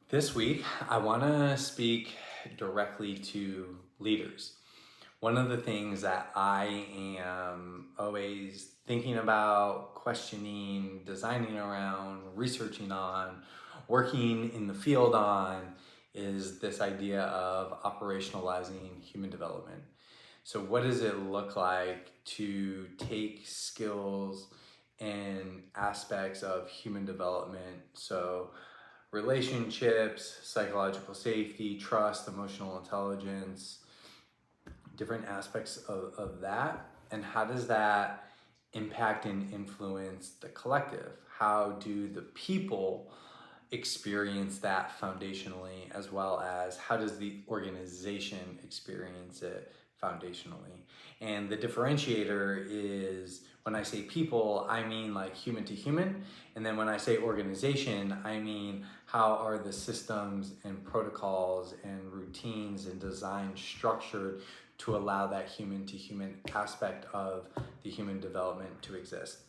This week, I want to speak directly to leaders. One of the things that I am always thinking about, questioning, designing around, researching on, working in the field on is this idea of operationalizing human development. So, what does it look like to take skills and aspects of human development? So, relationships, psychological safety, trust, emotional intelligence, different aspects of that, and how does that impact and influence the collective? How do the people experience that foundationally, as well as how does the organization experience it foundationally? And the differentiator is, when I say people, I mean like human to human. And then when I say organization, I mean how are the systems and protocols and routines and design structured to allow that human to human aspect of the human development to exist.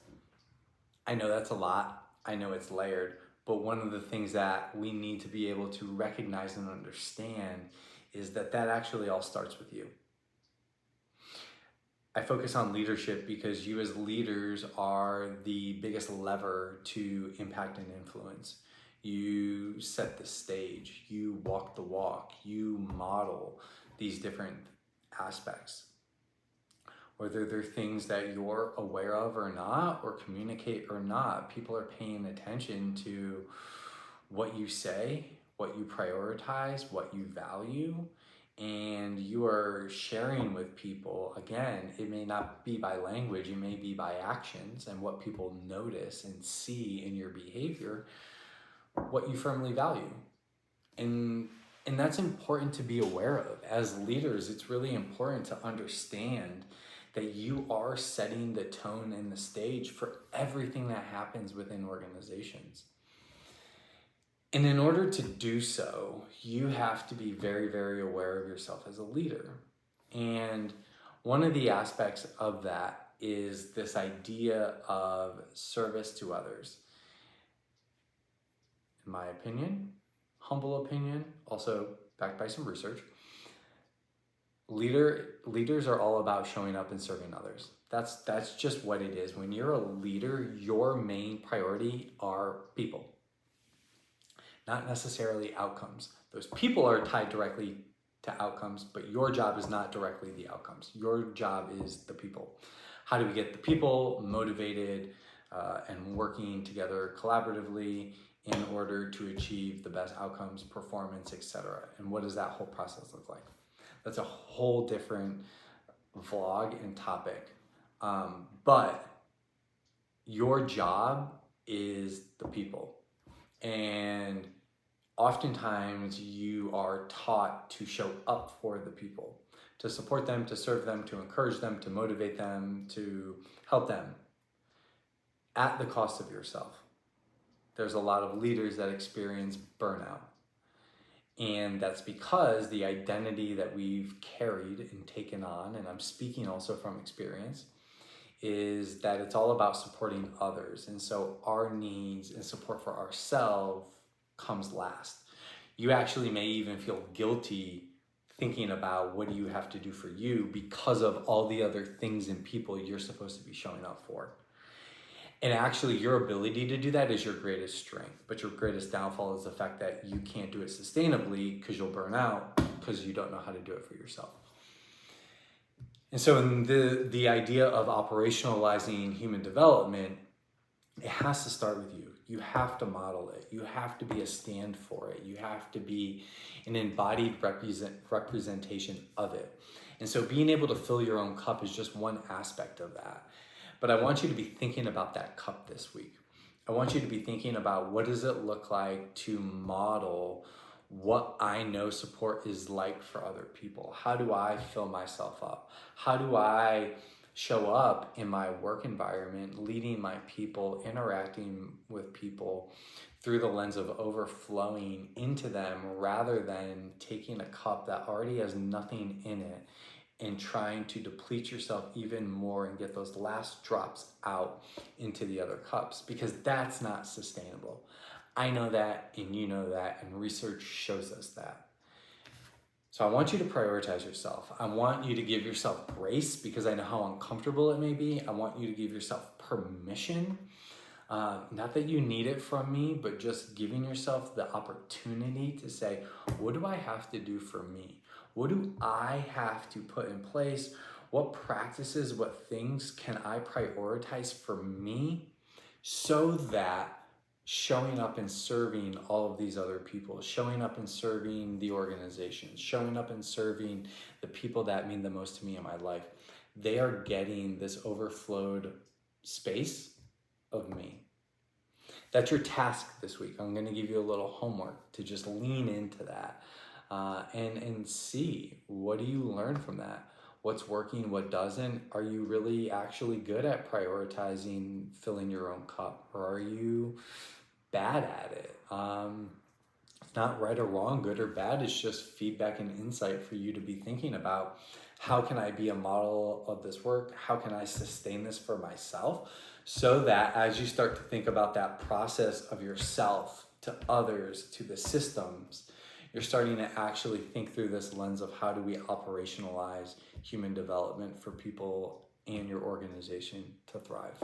I know that's a lot. I know it's layered, but one of the things that we need to be able to recognize and understand is that that actually all starts with you. I focus on leadership because you as leaders are the biggest lever to impact and influence. You set the stage, you walk the walk, you model these different aspects. Whether they're things that you're aware of or not, or communicate or not, people are paying attention to what you say, what you prioritize, what you value, and you are sharing with people. Again, it may not be by language, it may be by actions and what people notice and see in your behavior, what you firmly value. And that's important to be aware of. As leaders, it's really important to understand that you are setting the tone and the stage for everything that happens within organizations. And in order to do so, you have to be very, very aware of yourself as a leader. And one of the aspects of that is this idea of service to others. In my opinion, humble opinion, also backed by some research, leaders are all about showing up and serving others. That's just what it is. When you're a leader, your main priority are people, not necessarily outcomes. Those people are tied directly to outcomes, but your job is not directly the outcomes. Your job is the people. How do we get the people motivated and working together collaboratively in order to achieve the best outcomes, performance, etc.? And what does that whole process look like? That's a whole different vlog and topic. But your job is the people. And oftentimes you are taught to show up for the people, to support them, to serve them, to encourage them, to motivate them, to help them at the cost of yourself. There's a lot of leaders that experience burnout. And that's because the identity that we've carried and taken on, and I'm speaking also from experience, is that it's all about supporting others. And so our needs and support for ourselves comes last. You actually may even feel guilty thinking about what do you have to do for you because of all the other things and people you're supposed to be showing up for. And actually, your ability to do that is your greatest strength, but your greatest downfall is the fact that you can't do it sustainably because you'll burn out because you don't know how to do it for yourself. And so in the idea of operationalizing human development, it has to start with you. You have to model it. You have to be a stand for it. You have to be an embodied representation of it. And so being able to fill your own cup is just one aspect of that. But I want you to be thinking about that cup this week. I want you to be thinking about what does it look like to model what I know support is like for other people. How do I fill myself up? How do I show up in my work environment, leading my people, interacting with people through the lens of overflowing into them rather than taking a cup that already has nothing in it and trying to deplete yourself even more and get those last drops out into the other cups, because that's not sustainable. I know that, and you know that, and research shows us that. So I want you to prioritize yourself. I want you to give yourself grace because I know how uncomfortable it may be. I want you to give yourself permission. Not that you need it from me, but just giving yourself the opportunity to say, what do I have to do for me? What do I have to put in place? What practices, what things can I prioritize for me so that showing up and serving all of these other people, showing up and serving the organization, showing up and serving the people that mean the most to me in my life, they are getting this overflowed space of me. That's your task this week. I'm going to give you a little homework to just lean into that and see, what do you learn from that? What's working, what doesn't? Are you really actually good at prioritizing filling your own cup, or are you bad at it? It's not right or wrong, good or bad. It's just feedback and insight for you to be thinking about. How can I be a model of this work? How can I sustain this for myself? So that as you start to think about that process of yourself to others to the systems, you're starting to actually think through this lens of how do we operationalize human development for people and your organization to thrive.